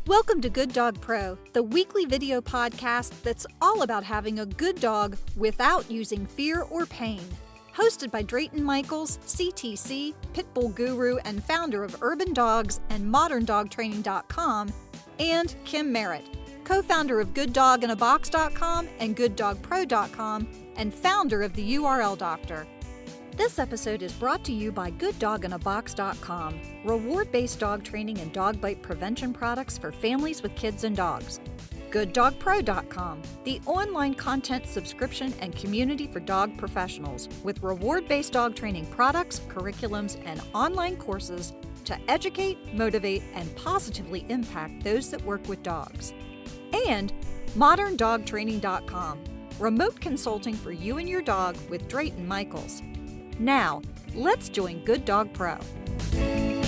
Welcome to Good Dog Pro, the weekly video podcast that's all about having a good dog without using fear or pain. Hosted by Drayton Michaels, CTC, Pit Bull Guru and founder of Urban Dawgs and ModernDogTraining.com, and Kim Merritt, co-founder of GoodDogInABox.com and GoodDogPro.com, and founder of the URL Doctor. This episode is brought to you by GoodDogInABox.com, reward-based dog training and dog bite prevention products for families with kids and dogs. GoodDogPro.com, the online content subscription and community for dog professionals with reward-based dog training products, curriculums, and online courses to educate, motivate, and positively impact those that work with dogs. And ModernDogTraining.com, remote consulting for you and your dog with Drayton Michaels. Now, let's join Good Dog Pro. Hey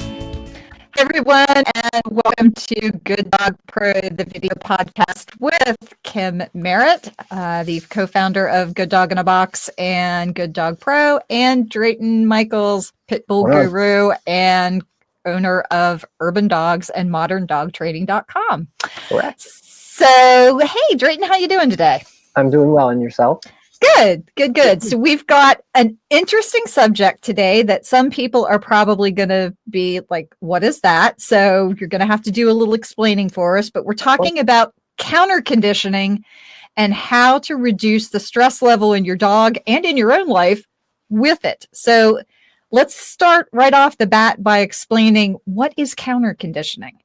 everyone, and welcome to Good Dog Pro, the video podcast with Kim Merritt, the co-founder of Good Dog in a Box and Good Dog Pro, and Drayton Michaels, Pit Bull Guru, and owner of Urban Dawgs and ModernDogTraining.com. Correct. So, hey, Drayton, how you doing today? I'm doing well, and yourself? Good. So we've got an interesting subject today that some people are probably going to be like, what is that? So you're going to have to do a little explaining for us, but we're talking about counter conditioning and how to reduce the stress level in your dog and in your own life with it. So let's start right off the bat by explaining what is counter conditioning.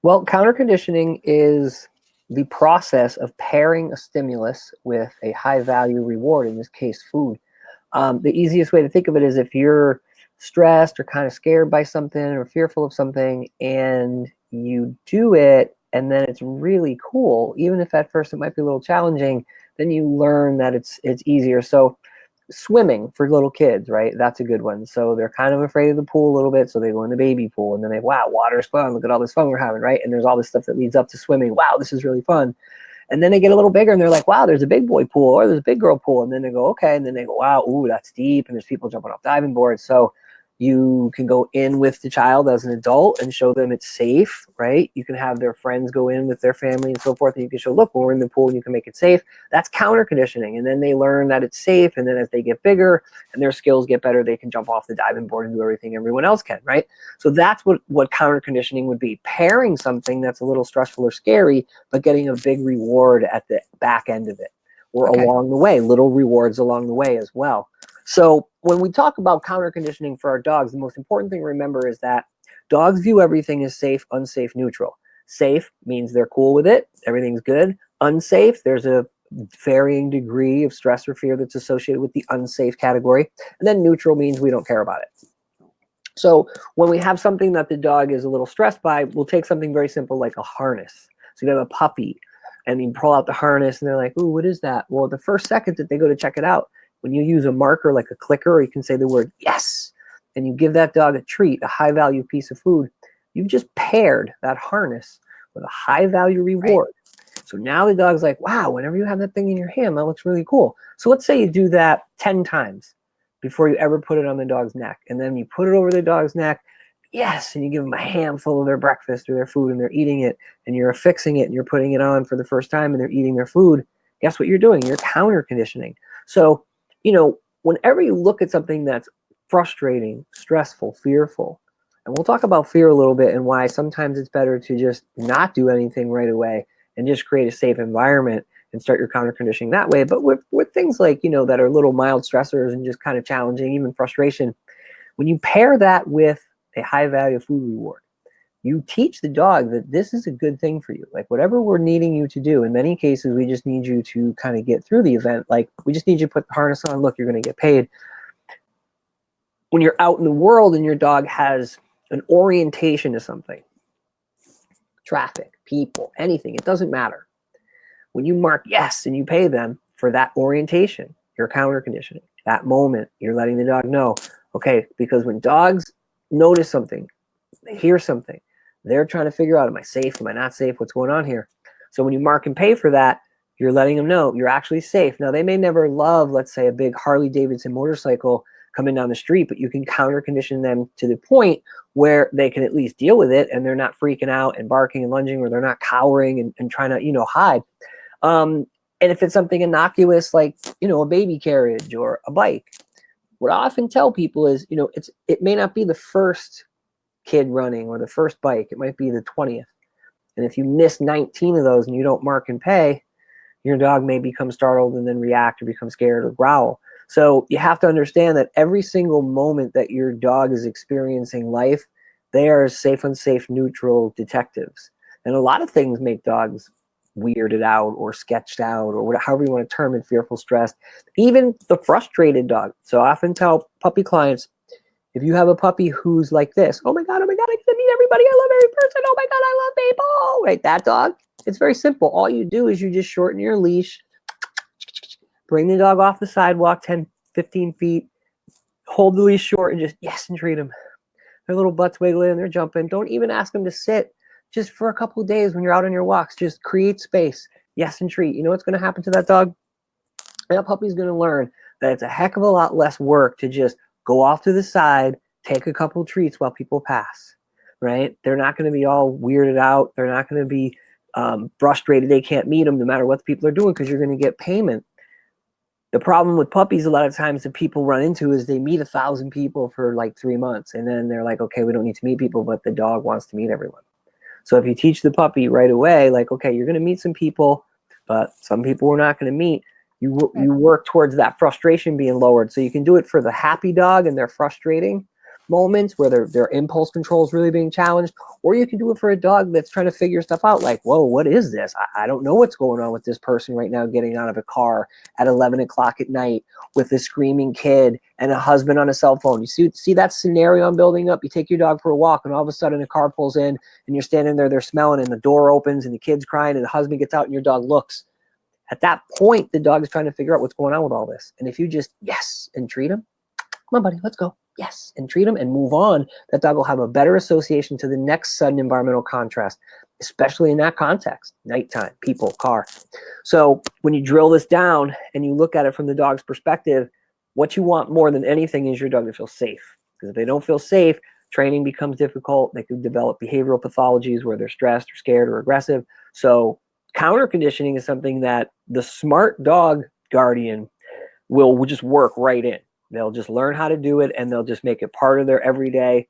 Well, counter conditioning is the process of pairing a stimulus with a high value reward, in this case, food. The easiest way to think of it is if you're stressed or kind of scared by something or fearful of something and you do it and then it's really cool, even if at first it might be a little challenging, then you learn that it's easier. So swimming for little kids, right? That's a good one. So they're kind of afraid of the pool a little bit, so they go in the baby pool, and then wow, water's fun. Look at all this fun we're having, right? And there's all this stuff that leads up to swimming. Wow, this is really fun. And then they get a little bigger, and they're like, wow, there's a big boy pool, or there's a big girl pool. And then they go, okay. And then they go, wow, ooh, that's deep. And there's people jumping off diving boards. So you can go in with the child as an adult and show them it's safe, right? You can have their friends go in with their family and so forth, and you can show, look, when we're in the pool and you can make it safe. That's counter conditioning. And then they learn that it's safe, and then as they get bigger and their skills get better, they can jump off the diving board and do everything everyone else can, right? So that's what counter conditioning would be, pairing something that's a little stressful or scary, but getting a big reward at the back end of it, or along the way, little rewards along the way as well. So when we talk about counter conditioning for our dogs, the most important thing to remember is that dogs view everything as safe, unsafe, neutral. Safe means they're cool with it, everything's good. Unsafe, there's a varying degree of stress or fear that's associated with the unsafe category. And then neutral means we don't care about it. So when we have something that the dog is a little stressed by, we'll take something very simple like a harness. So you have a puppy and you pull out the harness and they're like, ooh, what is that? Well, the first second that they go to check it out, when you use a marker like a clicker, or you can say the word yes, and you give that dog a treat, a high value piece of food, you've just paired that harness with a high value reward. Right. So now the dog's like, wow, whenever you have that thing in your hand, that looks really cool. So let's say you do that 10 times before you ever put it on the dog's neck. And then you put it over the dog's neck, yes, and you give them a handful of their breakfast or their food, and they're eating it, and you're affixing it, and you're putting it on for the first time, and they're eating their food. Guess what you're doing? You're counter conditioning. So whenever you look at something that's frustrating, stressful, fearful, and we'll talk about fear a little bit and why sometimes it's better to just not do anything right away and just create a safe environment and start your counter conditioning that way. But with things like, that are little mild stressors and just kind of challenging, even frustration, when you pair that with a high value food reward, you teach the dog that this is a good thing for you. Like whatever we're needing you to do, in many cases, we just need you to kind of get through the event. Like we just need you to put the harness on. Look, you're going to get paid. When you're out in the world and your dog has an orientation to something, traffic, people, anything, it doesn't matter. When you mark yes and you pay them for that orientation, you're counter conditioning. That moment, you're letting the dog know, okay, because when dogs notice something, they hear something, they're trying to figure out, am I safe? Am I not safe? What's going on here? So when you mark and pay for that, you're letting them know you're actually safe. Now, they may never love, let's say, a big Harley Davidson motorcycle coming down the street, but you can counter condition them to the point where they can at least deal with it and they're not freaking out and barking and lunging, or they're not cowering and trying to, hide. And if it's something innocuous like, a baby carriage or a bike, what I often tell people is, it may not be the first kid running or the first bike, it might be the 20th. And if you miss 19 of those and you don't mark and pay, your dog may become startled and then react or become scared or growl. So you have to understand that every single moment that your dog is experiencing life, they are safe, unsafe, neutral detectives. And a lot of things make dogs weirded out or sketched out or whatever, however you want to term it, fearful, stressed, even the frustrated dog. So I often tell puppy clients, if you have a puppy who's like this, oh my God, I get to meet everybody. I love every person. Oh my God, I love people. Right, that dog, it's very simple. All you do is you just shorten your leash, bring the dog off the sidewalk 10, 15 feet, hold the leash short and just, yes, and treat them. Their little butts wiggling and they're jumping. Don't even ask them to sit. Just for a couple of days when you're out on your walks, just create space. Yes, and treat. You know what's going to happen to that dog? That puppy's going to learn that it's a heck of a lot less work to just go off to the side, take a couple of treats while people pass, right? They're not going to be all weirded out. They're not going to be frustrated they can't meet them no matter what the people are doing, because you're going to get payment. The problem with puppies a lot of times that people run into is they meet 1,000 people for like 3 months, and then they're like, okay, we don't need to meet people, but the dog wants to meet everyone. So if you teach the puppy right away, like, okay, you're going to meet some people, but some people we're not going to meet, you work towards that frustration being lowered. So you can do it for the happy dog and their frustrating moments where their impulse control is really being challenged, or you can do it for a dog that's trying to figure stuff out, like, whoa, what is this? I don't know what's going on with this person right now getting out of a car at 11 o'clock at night with a screaming kid and a husband on a cell phone. You see that scenario I'm building up? You take your dog for a walk and all of a sudden a car pulls in and you're standing there, they're smelling, and the door opens and the kid's crying and the husband gets out and your dog looks. At that point, the dog is trying to figure out what's going on with all this. And if you just, yes, and treat him, come on, buddy, let's go. Yes, and treat them and move on, that dog will have a better association to the next sudden environmental contrast, especially in that context, nighttime, people, car. So when you drill this down and you look at it from the dog's perspective, what you want more than anything is your dog to feel safe. Because if they don't feel safe, training becomes difficult. They could develop behavioral pathologies where they're stressed or scared or aggressive. So counter conditioning is something that the smart dog guardian will just work right in. They'll just learn how to do it, and they'll just make it part of their everyday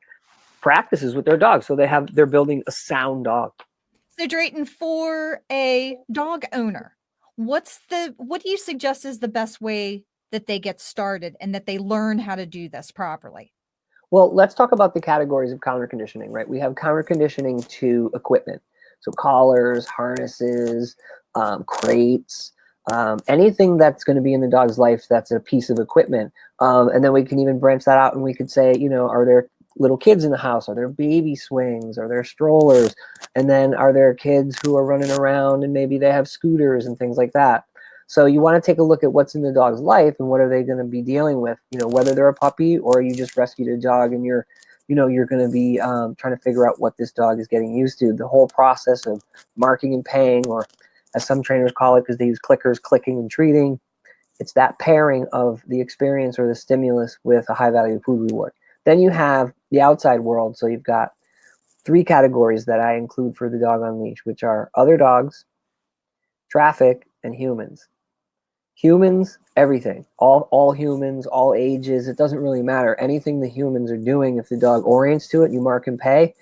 practices with their dog. So they're building a sound dog. So Drayton, for a dog owner, what do you suggest is the best way that they get started and that they learn how to do this properly? Well, let's talk about the categories of counter conditioning, right? We have counter conditioning to equipment. So collars, harnesses, crates, anything that's going to be in the dog's life that's a piece of equipment. And then we can even branch that out and we could say, are there little kids in the house? Are there baby swings? Are there strollers? And then are there kids who are running around and maybe they have scooters and things like that? So you want to take a look at what's in the dog's life and what are they going to be dealing with, whether they're a puppy or you just rescued a dog and you're going to be trying to figure out what this dog is getting used to. The whole process of marking and paying, or as some trainers call it because they use clickers, clicking and treating. It's that pairing of the experience or the stimulus with a high value food reward. Then you have the outside world. So you've got 3 categories that I include for the dog on leash, which are other dogs, traffic, and humans. Humans, everything, all humans, all ages, it doesn't really matter. Anything the humans are doing, if the dog orients to it, you mark and pay,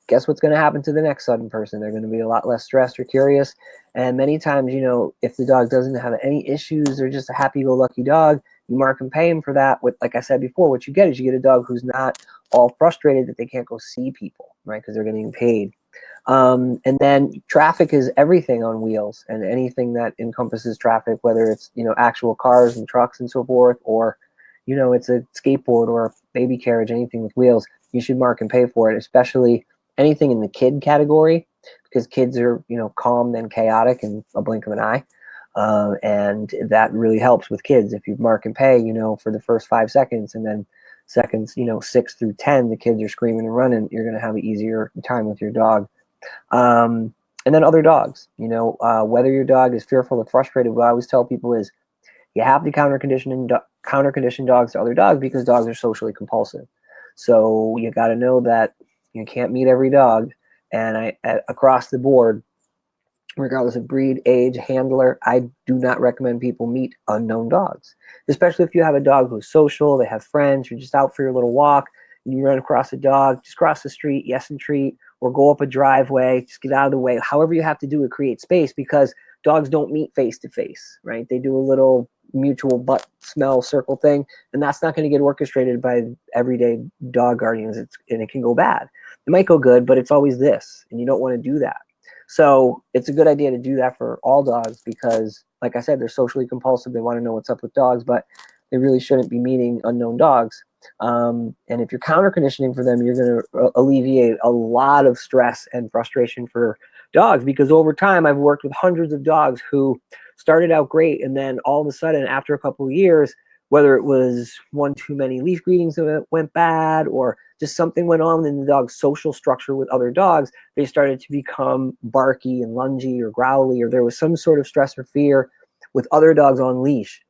guess what's going to happen to the next sudden person? They're going to be a lot less stressed or curious. And many times, if the dog doesn't have any issues, they're just a happy-go-lucky dog, you mark and pay him for that. Like I said before, what you get is you get a dog who's not all frustrated that they can't go see people, right? Because they're getting paid. And then traffic is everything on wheels, and anything that encompasses traffic, whether it's, actual cars and trucks and so forth, or, it's a skateboard or a baby carriage, anything with wheels, you should mark and pay for it, especially anything in the kid category, because kids are, calm then chaotic in a blink of an eye. And that really helps with kids. If you mark and pay, for the first 5 seconds, and then seconds, 6 through 10, the kids are screaming and running, you're going to have an easier time with your dog. And then other dogs, whether your dog is fearful or frustrated, what I always tell people is, You have to counter condition dogs to other dogs because dogs are socially compulsive. So you got to know that you can't meet every dog. And across the board, regardless of breed, age, handler, I do not recommend people meet unknown dogs, especially if you have a dog who's social, they have friends, you're just out for your little walk, and you run across a dog, just cross the street, yes and treat, or go up a driveway, just get out of the way. However you have to do it, create space, because dogs don't meet face to face, right? They do a little mutual butt smell circle thing, and that's not going to get orchestrated by everyday dog guardians, and it can go bad. It might go good, but it's always this, and you don't want to do that. So it's a good idea to do that for all dogs because, like I said, they're socially compulsive. They want to know what's up with dogs, but they really shouldn't be meeting unknown dogs. And if you're counter conditioning for them, you're going to alleviate a lot of stress and frustration for dogs, because over time, I've worked with hundreds of dogs who started out great, and then all of a sudden, after a couple of years, whether it was one too many leash greetings that went bad or just something went on in the dog's social structure with other dogs, they started to become barky and lungy or growly, or there was some sort of stress or fear with other dogs on leash.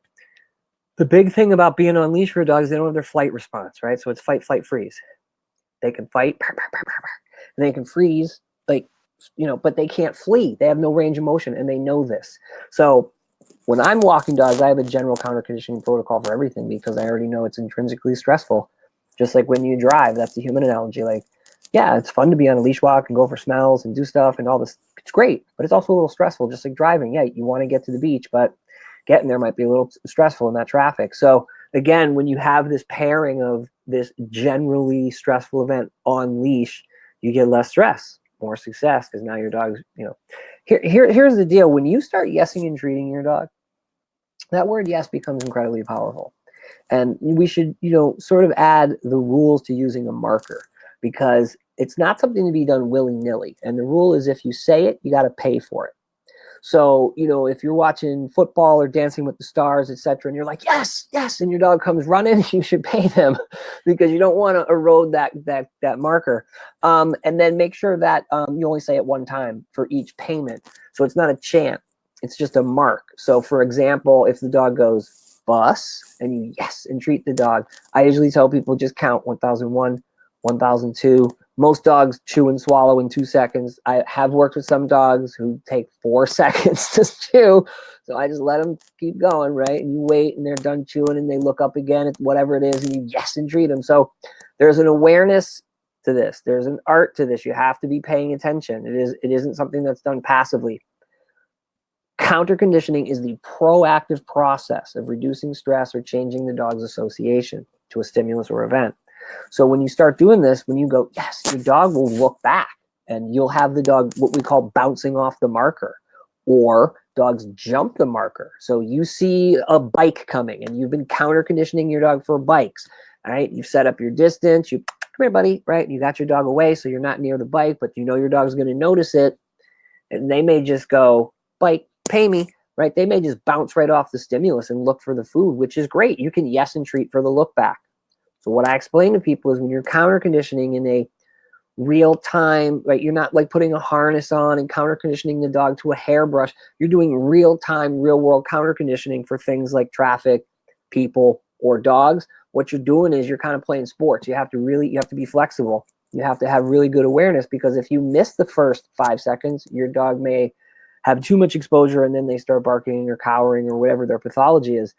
The big thing about being on leash for dogs, they don't have their flight response, right? So it's fight, flight, freeze. They can fight, and they can freeze, like, but they can't flee. They have no range of motion, and they know this. So when I'm walking dogs, I have a general counter conditioning protocol for everything because I already know it's intrinsically stressful. Just like when you drive, that's the human analogy. Like, yeah, it's fun to be on a leash walk and go for smells and do stuff and all this. It's great, but it's also a little stressful, just like driving. Yeah, you want to get to the beach, but getting there might be a little stressful in that traffic. So again, when you have this pairing of this generally stressful event on leash, you get less stress, more success, because now your dog's, here's the deal. When you start yesing and treating your dog, that word yes becomes incredibly powerful. And we should, sort of add the rules to using a marker, because it's not something to be done willy-nilly. And the rule is if you say it, you got to pay for it. So, if you're watching football or Dancing with the Stars, etc., and you're like, yes, yes, and your dog comes running, you should pay them because you don't want to erode that marker. And then make sure that you only say it one time for each payment. So it's not a chant. It's just a mark. So, for example, if the dog goes bus and you yes and treat the dog, I usually tell people just count 1001, 1002. Most dogs chew and swallow in 2 seconds. I have worked with some dogs who take 4 seconds to chew. So I just let them keep going, right? And you wait and they're done chewing and they look up again at whatever it is and you yes and treat them. So there's an awareness to this. There's an art to this. You have to be paying attention. It isn't something that's done passively. Counter conditioning is the proactive process of reducing stress or changing the dog's association to a stimulus or event. So when you start doing this, when you go, yes, your dog will look back and you'll have the dog, what we call bouncing off the marker, or dogs jump the marker. So you see a bike coming and you've been counter conditioning your dog for bikes, right? You've set up your distance, come here, buddy, right? You got your dog away so you're not near the bike, but your dog's going to notice it. And they may just go, bike, pay me, right? They may just bounce right off the stimulus and look for the food, which is great. You can yes and treat for the look back. So what I explain to people is when you're counter conditioning in a real time, right? You're not like putting a harness on and counter conditioning the dog to a hairbrush. You're doing real time, real world counter conditioning for things like traffic, people, or dogs. What you're doing is you're kind of playing sports. You have to be flexible. You have to have really good awareness, because if you miss the first 5 seconds, your dog may have too much exposure and then they start barking or cowering or whatever their pathology is.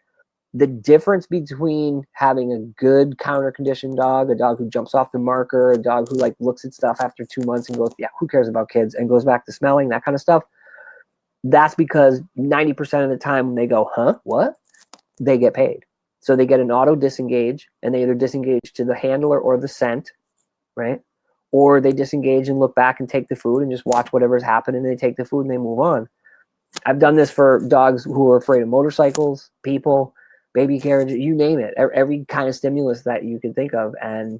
The difference between having a good counter conditioned dog, a dog who jumps off the marker, a dog who looks at stuff after 2 months and goes, yeah, who cares about kids, and goes back to smelling, that kind of stuff. That's because 90% of the time when they go, huh, what? They get paid. So they get an auto disengage, and they either disengage to the handler or the scent, right? Or they disengage and look back and take the food and just watch whatever's happening, and they take the food and they move on. I've done this for dogs who are afraid of motorcycles, people, baby carriage, you name it, every kind of stimulus that you can think of. And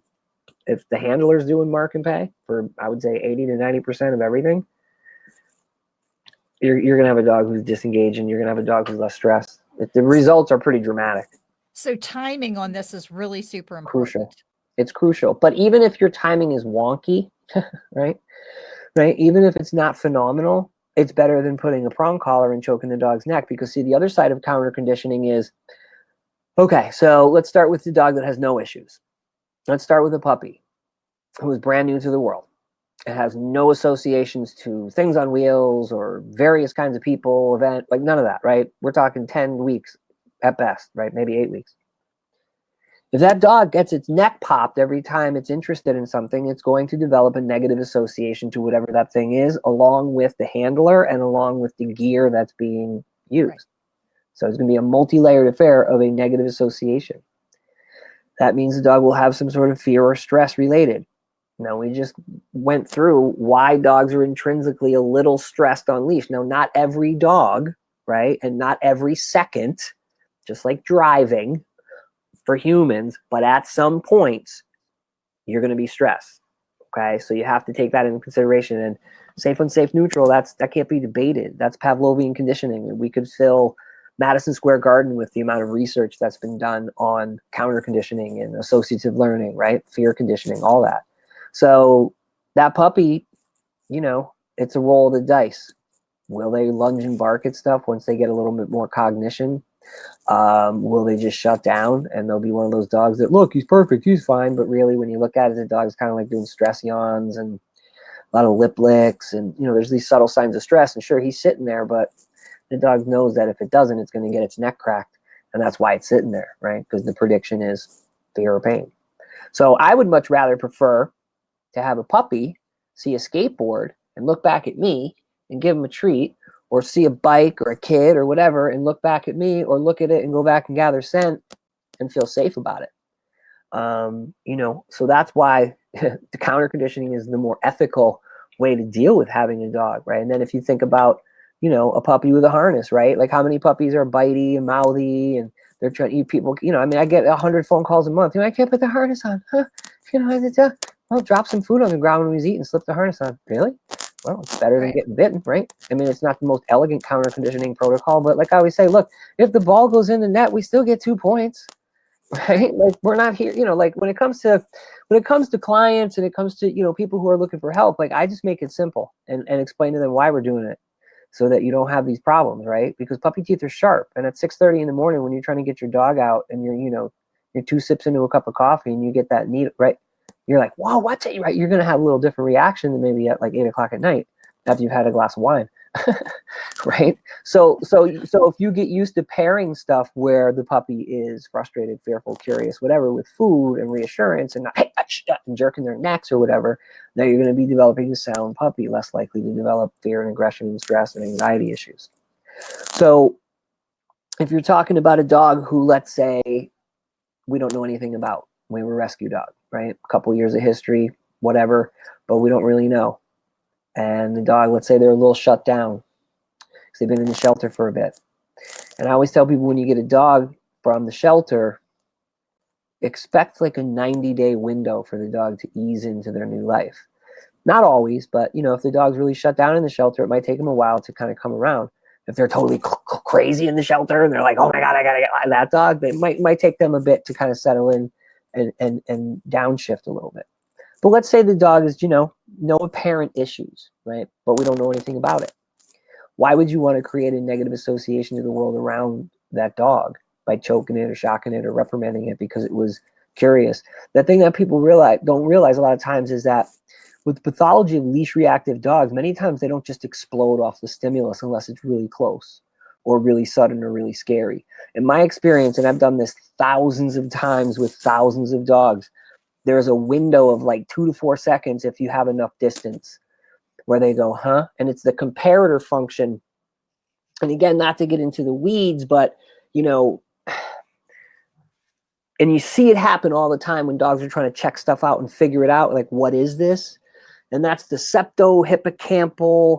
if the handler's doing mark and pay for, I would say 80 to 90% of everything, you're going to have a dog who's disengaged and you're going to have a dog who's less stressed. The results are pretty dramatic. So timing on this is really super important. Crucial. It's crucial. But even if your timing is wonky, right? Even if it's not phenomenal, it's better than putting a prong collar and choking the dog's neck. Because see, the other side of counter conditioning is, okay, so let's start with the dog that has no issues. Let's start with a puppy who is brand new to the world. It has no associations to things on wheels or various kinds of people, event, like none of that, right? We're talking 10 weeks at best, right? Maybe 8 weeks. If that dog gets its neck popped every time it's interested in something, it's going to develop a negative association to whatever that thing is, along with the handler and along with the gear that's being used. Right. So it's going to be a multi-layered affair of a negative association. That means the dog will have some sort of fear or stress related. Now, we just went through why dogs are intrinsically a little stressed on leash. Now, not every dog, right? And not every second, just like driving for humans, but at some points, you're going to be stressed. Okay, so you have to take that into consideration. And safe, unsafe, neutral, that can't be debated. That's Pavlovian conditioning. We could fill Madison Square Garden with the amount of research that's been done on counter conditioning and associative learning, right? Fear conditioning, all that. So that puppy, it's a roll of the dice. Will they lunge and bark at stuff once they get a little bit more cognition? Will they just shut down and they'll be one of those dogs that, look, he's perfect, he's fine, but really when you look at it, the dog's kind of like doing stress yawns and a lot of lip licks, and there's these subtle signs of stress, and sure, he's sitting there, but the dog knows that if it doesn't, it's going to get its neck cracked, and that's why it's sitting there, right? Because the prediction is fear or pain. So I would much rather prefer to have a puppy see a skateboard and look back at me and give him a treat, or see a bike or a kid or whatever and look back at me, or look at it and go back and gather scent and feel safe about it. So that's why the counter conditioning is the more ethical way to deal with having a dog, right? And then if you think about, a puppy with a harness, right? Like how many puppies are bitey and mouthy and they're trying to eat people, I get 100 phone calls a month. I can't put the harness on. Huh? Well, drop some food on the ground when he's eating, slip the harness on. Really? Well, it's better than getting bitten, right? It's not the most elegant counter conditioning protocol, but like I always say, look, if the ball goes in the net, we still get 2 points, right? Like we're not here, like when it comes to clients and it comes to, people who are looking for help, like I just make it simple and explain to them why we're doing it so that you don't have these problems, right? Because puppy teeth are sharp. And at 6:30 in the morning, when you're trying to get your dog out and you're 2 sips into a cup of coffee and you get that needle, right? You're like, wow, what's it? Right? You're going to have a little different reaction than maybe at like 8 o'clock at night after you've had a glass of wine, right? So if you get used to pairing stuff where the puppy is frustrated, fearful, curious, whatever, with food and reassurance and not, hey, and jerking their necks or whatever, then you're going to be developing a sound puppy, less likely to develop fear and aggression and stress and anxiety issues. So if you're talking about a dog who, let's say, we don't know anything about, we were a rescue dog, right? A couple years of history, whatever, but we don't really know. And the dog, let's say they're a little shut down because they've been in the shelter for a bit. And I always tell people, when you get a dog from the shelter, expect like a 90-day window for the dog to ease into their new life. Not always, but if the dog's really shut down in the shelter, it might take them a while to kind of come around. If they're totally crazy in the shelter and they're like, oh my God, I gotta get that dog, they might take them a bit to kind of settle in and downshift a little bit. But let's say the dog is, no apparent issues, right? But we don't know anything about it. Why would you want to create a negative association to the world around that dog by choking it or shocking it or reprimanding it because it was curious? The thing that people don't realize a lot of times is that with the pathology of leash reactive dogs, many times they don't just explode off the stimulus unless it's really close or really sudden or really scary. In my experience, and I've done this thousands of times with thousands of dogs, there's a window of like 2 to 4 seconds if you have enough distance where they go, huh? And it's the comparator function. And again, not to get into the weeds, but, and you see it happen all the time when dogs are trying to check stuff out and figure it out, like, what is this? And that's the septo-hippocampal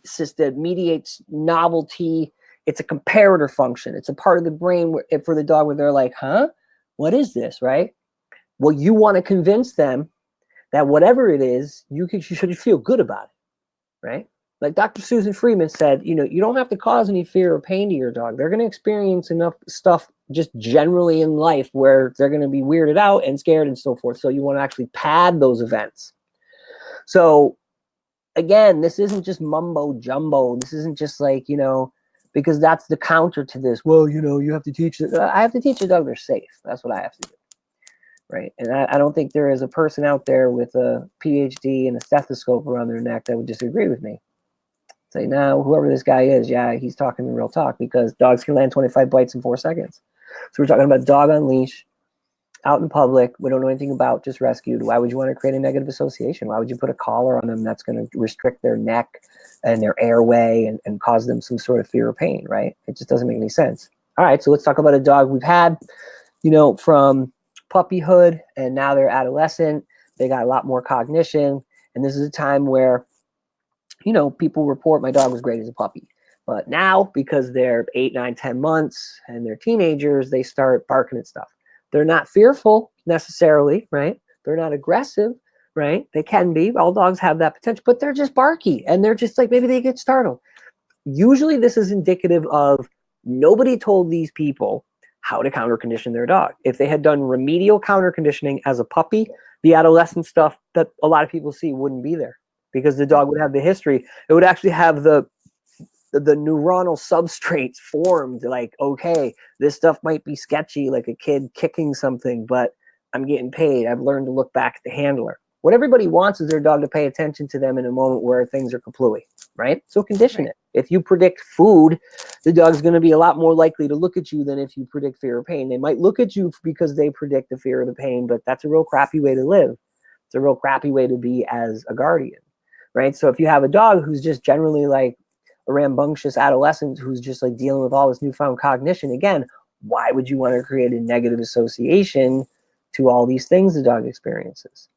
system that mediates novelty. It's a comparator function. It's a part of the brain for the dog where they're like, huh? What is this, right? Well, you want to convince them that whatever it is, you should feel good about it, right? Like Dr. Susan Freeman said, you don't have to cause any fear or pain to your dog. They're going to experience enough stuff just generally in life where they're going to be weirded out and scared and so forth. So you want to actually pad those events. So again, this isn't just mumbo jumbo. This isn't just like, because that's the counter to this. Well, you have to teach it. I have to teach the dog they're safe. That's what I have to do. Right. And I don't think there is a person out there with a PhD and a stethoscope around their neck that would disagree with me. Say, now, whoever this guy is, yeah, he's talking the real talk, because dogs can land 25 bites in 4 seconds. So we're talking about dog on leash, out in public. We don't know anything about, just rescued. Why would you want to create a negative association? Why would you put a collar on them that's going to restrict their neck and their airway and cause them some sort of fear or pain, right? It just doesn't make any sense. All right, so let's talk about a dog we've had, from puppyhood, and now they're adolescent. They got a lot more cognition, and this is a time where people report my dog was great as a puppy, but now, because they're 8, 9, 10 months and they're teenagers, they start barking at stuff. They're not fearful necessarily, right? They're not aggressive, right? They can be. All dogs have that potential, but they're just barky, and they're just like, maybe they get startled. Usually this is indicative of nobody told these people how to counter condition their dog. If they had done remedial counter conditioning as a puppy, the adolescent stuff that a lot of people see wouldn't be there, because the dog would have the history. It would actually have the neuronal substrates formed, like, okay, this stuff might be sketchy, like a kid kicking something, but I'm getting paid. I've learned to look back at the handler. What everybody wants is their dog to pay attention to them in a moment where things are kaplooey, right? So condition it. If you predict food, the dog's going to be a lot more likely to look at you than if you predict fear or pain. They might look at you because they predict the fear or the pain, but that's a real crappy way to live. It's a real crappy way to be as a guardian, right? So if you have a dog who's just generally like a rambunctious adolescent who's just like dealing with all this newfound cognition, again, why would you want to create a negative association to all these things the dog experiences,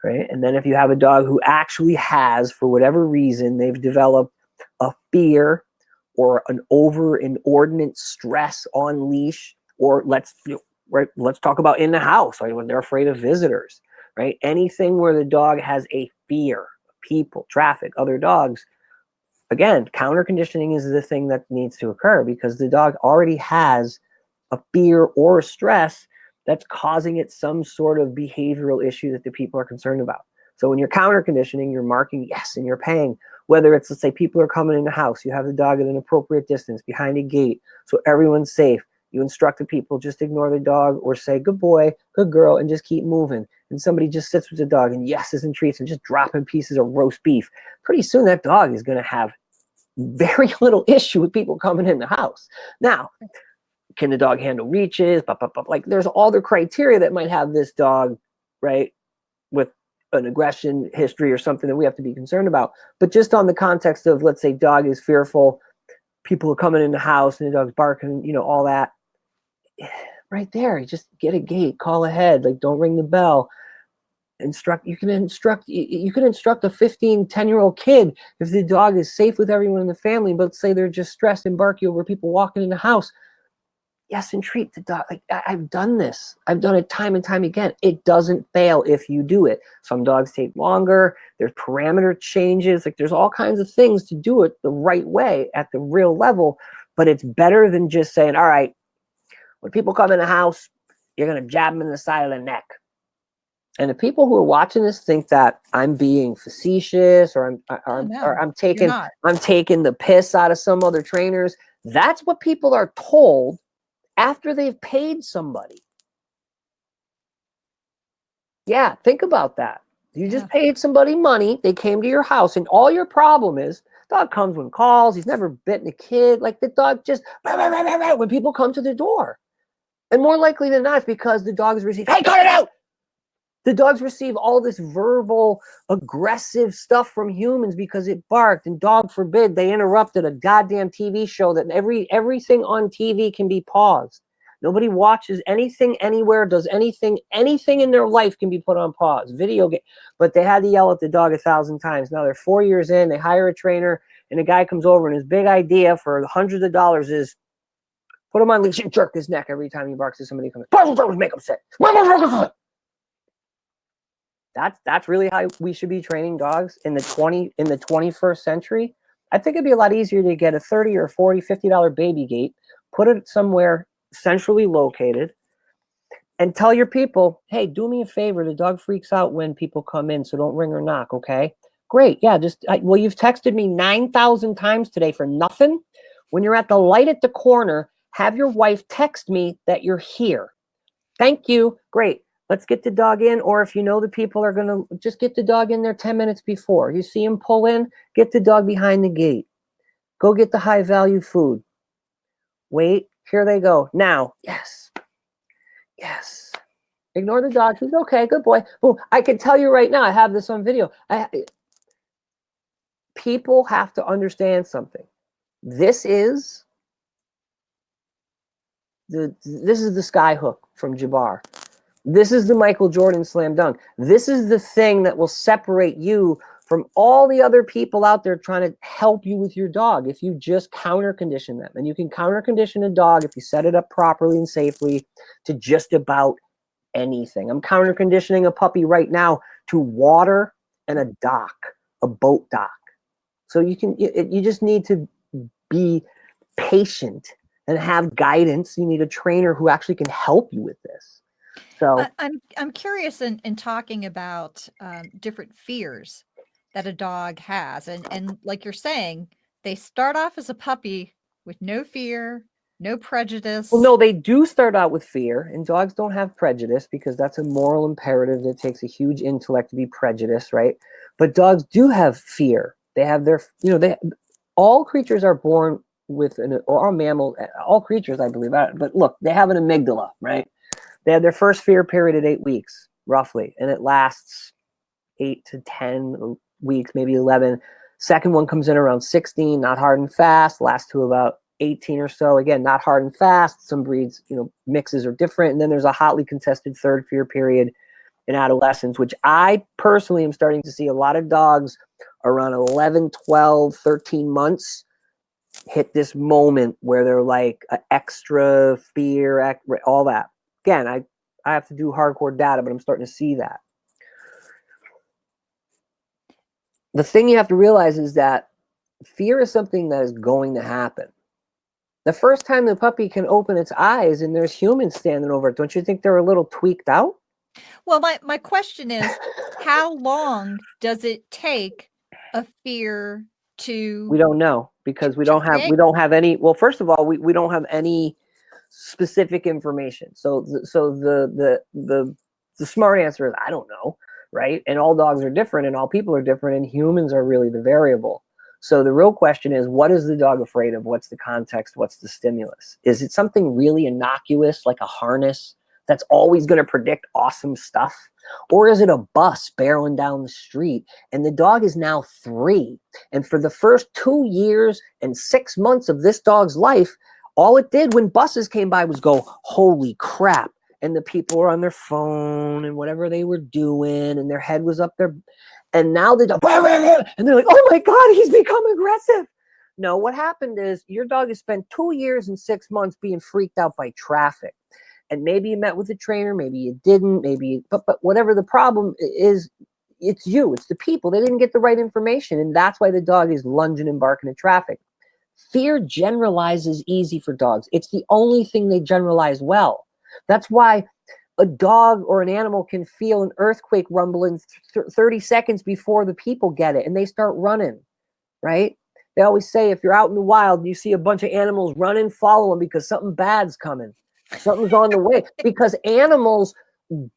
right? And then if you have a dog who actually has, for whatever reason, they've developed a fear or an inordinate stress on leash, or let's talk about in the house, like when they're afraid of visitors, right? Anything where the dog has a fear, people, traffic, other dogs. Again, counter conditioning is the thing that needs to occur, because the dog already has a fear or a stress that's causing it some sort of behavioral issue that the people are concerned about. So when you're counter conditioning, you're marking yes, and you're paying. Whether it's, let's say, people are coming in the house, you have the dog at an appropriate distance behind a gate so everyone's safe. You instruct the people, just ignore the dog, or say good boy, good girl, and just keep moving. And somebody just sits with the dog and yeses and treats and just dropping pieces of roast beef. Pretty soon that dog is going to have very little issue with people coming in the house. Now, can the dog handle reaches? Like, there's all the criteria that might have this dog, right, with an aggression history or something that we have to be concerned about. But just on the context of, let's say, dog is fearful, people are coming in the house and the dog's barking, all that, right there, you just get a gate, call ahead, like, don't ring the bell. You can instruct a 15, 10-year-old kid if the dog is safe with everyone in the family, but say they're just stressed and barky over people walking in the house. Yes, and treat the dog. Like, I've done this. I've done it time and time again. It doesn't fail if you do it. Some dogs take longer. There's parameter changes. Like, there's all kinds of things to do it the right way at the real level, but it's better than just saying, all right, when people come in the house, you're going to jab them in the side of the neck. And the people who are watching this think that I'm being facetious, or I'm taking the piss out of some other trainers. That's what people are told after they've paid somebody. Yeah, think about that. You just paid somebody money. They came to your house, and all your problem is dog comes when calls. He's never bitten a kid. Like, the dog just when people come to the door, and more likely than not, it's because the dogs receive, hey, cut it out. The dogs receive all this verbal, aggressive stuff from humans because it barked, and dog forbid they interrupted a goddamn TV show that everything on TV can be paused. Nobody watches anything anywhere, does anything in their life can be put on pause. Video game, but they had to yell at the dog 1,000 times. Now they're 4 years in, they hire a trainer, and a guy comes over, and his big idea for hundreds of dollars is put him on leash and jerk his neck every time he barks at somebody coming. Make him sit. That's really how we should be training dogs in the 21st century. I think it'd be a lot easier to get a $30 or $40, $50 baby gate, put it somewhere centrally located, and tell your people, hey, do me a favor. The dog freaks out when people come in, so don't ring or knock, okay? Great. Yeah. Well, you've texted me 9,000 times today for nothing. When you're at the light at the corner, have your wife text me that you're here. Thank you. Great. Let's get the dog in. Or if you know the people are going to, just get the dog in there 10 minutes before. You see him pull in, get the dog behind the gate. Go get the high value food. Wait, here they go. Now, yes. Yes. Ignore the dog. He's okay. Good boy. Boom. I can tell you right now, I have this on video. People have to understand something. This is the sky hook from Jabbar. This is the Michael Jordan slam dunk. This is the thing that will separate you from all the other people out there trying to help you with your dog. If you just counter condition them, and you can counter condition a dog if you set it up properly and safely to just about anything. I'm counter conditioning a puppy right now to water and a dock, a boat dock. So you just need to be patient and have guidance. You need a trainer who actually can help you with this. So I'm curious in talking about different fears that a dog has, and like you're saying, they start off as a puppy with no fear, no prejudice. Well, no, they do start out with fear, and dogs don't have prejudice because that's a moral imperative that takes a huge intellect to be prejudiced, right? But dogs do have fear. They have their, all creatures are born with or mammal, all creatures, I believe, but look, they have an amygdala, right? They have their first fear period at 8 weeks, roughly, and it lasts 8 to 10 weeks, maybe 11. Second one comes in around 16, not hard and fast, lasts to about 18 or so. Again, not hard and fast. Some breeds, mixes are different. And then there's a hotly contested third fear period in adolescence, which I personally am starting to see a lot of dogs around 11, 12, 13 months hit this moment where they're like extra fear, all that. Again, I have to do hardcore data, but I'm starting to see that. The thing you have to realize is that fear is something that is going to happen. The first time the puppy can open its eyes and there's humans standing over it, don't you think they're a little tweaked out? Well, my question is, how long does it take a fear to? We don't know because we don't have any. Well, first of all, we don't have any specific information. So the smart answer is I don't know, right? And all dogs are different, and all people are different, and humans are really the variable. So the real question is, what is the dog afraid of? What's the context? What's the stimulus? Is it something really innocuous, like a harness that's always going to predict awesome stuff? Or is it a bus barreling down the street and the dog is now 3? And for the first 2 years and 6 months of this dog's life, all it did when buses came by was go, holy crap. And the people were on their phone and whatever they were doing, and their head was up there. And now the dog, and they're like, oh my God, he's become aggressive. No, what happened is your dog has spent 2 years and 6 months being freaked out by traffic. And maybe you met with a trainer, maybe you didn't, but whatever the problem is, it's you, it's the people. They didn't get the right information. And that's why the dog is lunging and barking at traffic. Fear generalizes easy for dogs. It's the only thing they generalize well. That's why a dog or an animal can feel an earthquake rumble in 30 seconds before the people get it, and they start running, right? They always say if you're out in the wild and you see a bunch of animals running, follow them because something bad's coming. Something's on the way. Because animals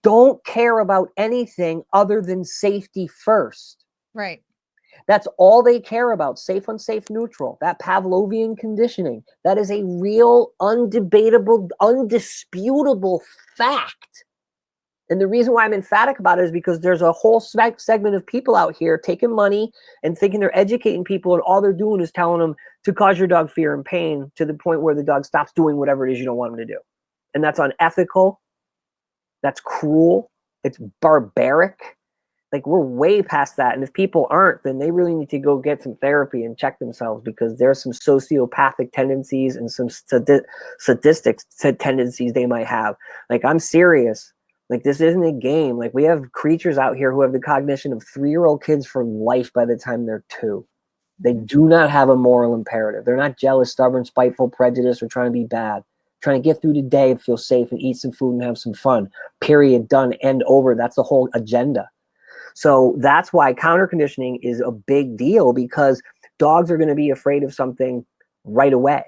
don't care about anything other than safety first. Right. That's all they care about. Safe, unsafe, neutral. That Pavlovian conditioning. That is a real, undebatable, undisputable fact. And the reason why I'm emphatic about it is because there's a whole segment of people out here taking money and thinking they're educating people, and all they're doing is telling them to cause your dog fear and pain to the point where the dog stops doing whatever it is you don't want them to do. And that's unethical. That's cruel. It's barbaric. Like, we're way past that. And if people aren't, then they really need to go get some therapy and check themselves, because there's some sociopathic tendencies and some sadistic tendencies they might have. Like, I'm serious. Like, this isn't a game. Like, we have creatures out here who have the cognition of 3-year-old kids for life by the time they're 2. They do not have a moral imperative. They're not jealous, stubborn, spiteful, prejudiced, or trying to be bad. Trying to get through the day and feel safe and eat some food and have some fun. Period. Done. End. Over. That's the whole agenda. So that's why counter conditioning is a big deal, because dogs are going to be afraid of something right away.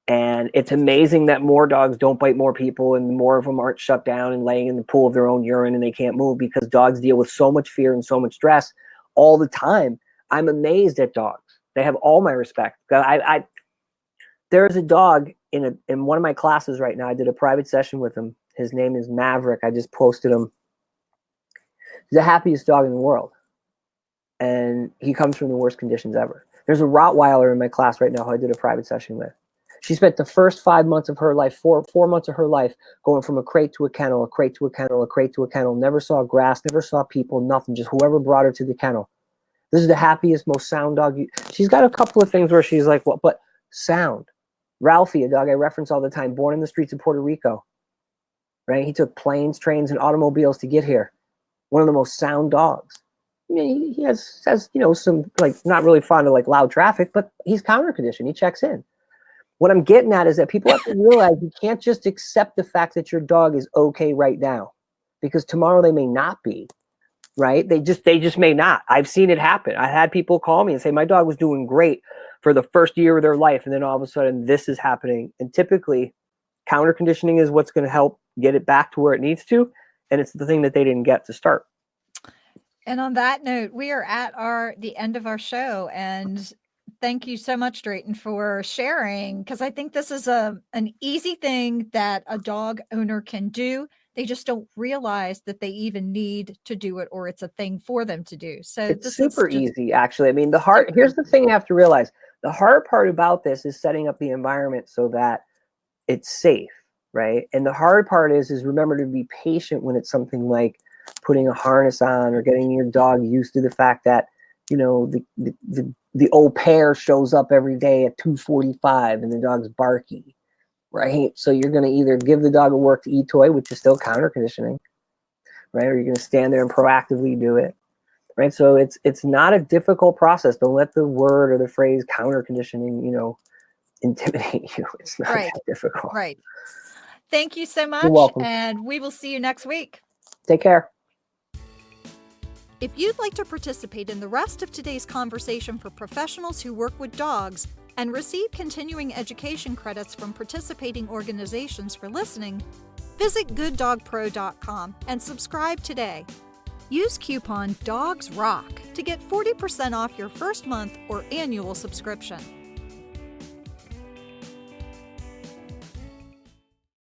And it's amazing that more dogs don't bite more people, and more of them aren't shut down and laying in the pool of their own urine and they can't move, because dogs deal with so much fear and so much stress all the time. I'm amazed at dogs. They have all my respect. There's a dog in one of my classes right now. I did a private session with him. His name is Maverick. I just posted him. He's the happiest dog in the world. And he comes from the worst conditions ever. There's a Rottweiler in my class right now who I did a private session with. She spent the first 5 months of her life, four months of her life, going from a crate to a kennel, a crate to a kennel, a crate to a kennel, never saw grass, never saw people, nothing, just whoever brought her to the kennel. This is the happiest, most sound dog. She's got a couple of things where she's like, what? But sound. Ralphie, a dog I reference all the time, born in the streets of Puerto Rico, right? He took planes, trains, and automobiles to get here. One of the most sound dogs. I mean, he has some, like, not really fond of like loud traffic, but he's counter conditioned. He checks in. What I'm getting at is that people have to realize you can't just accept the fact that your dog is okay right now, because tomorrow they may not be, right? They just may not. I've seen it happen. I had people call me and say, my dog was doing great for the first year of their life, and then all of a sudden this is happening. And typically counter conditioning is what's going to help get it back to where it needs to. And it's the thing that they didn't get to start. And on that note, we are at the end of our show, and thank you so much, Drayton, for sharing, because I think this is an easy thing that a dog owner can do. They just don't realize that they even need to do it, or it's a thing for them to do. So it's super easy, actually. I mean, here's the thing you have to realize. The hard part about this is setting up the environment so that it's safe, right? And the hard part is remember to be patient when it's something like putting a harness on or getting your dog used to the fact that, the au pair shows up every day at 2:45 and the dog's barky, right? So you're going to either give the dog a work to eat toy, which is still counter conditioning, right? Or you're going to stand there and proactively do it, right? So it's not a difficult process. Don't let the word or the phrase counter conditioning, intimidate you. It's not that difficult. Right. Thank you so much. You're welcome. And we will see you next week. Take care. If you'd like to participate in the rest of today's conversation for professionals who work with dogs and receive continuing education credits from participating organizations for listening, visit gooddogpro.com and subscribe today. Use coupon DOGSROCK to get 40% off your first month or annual subscription.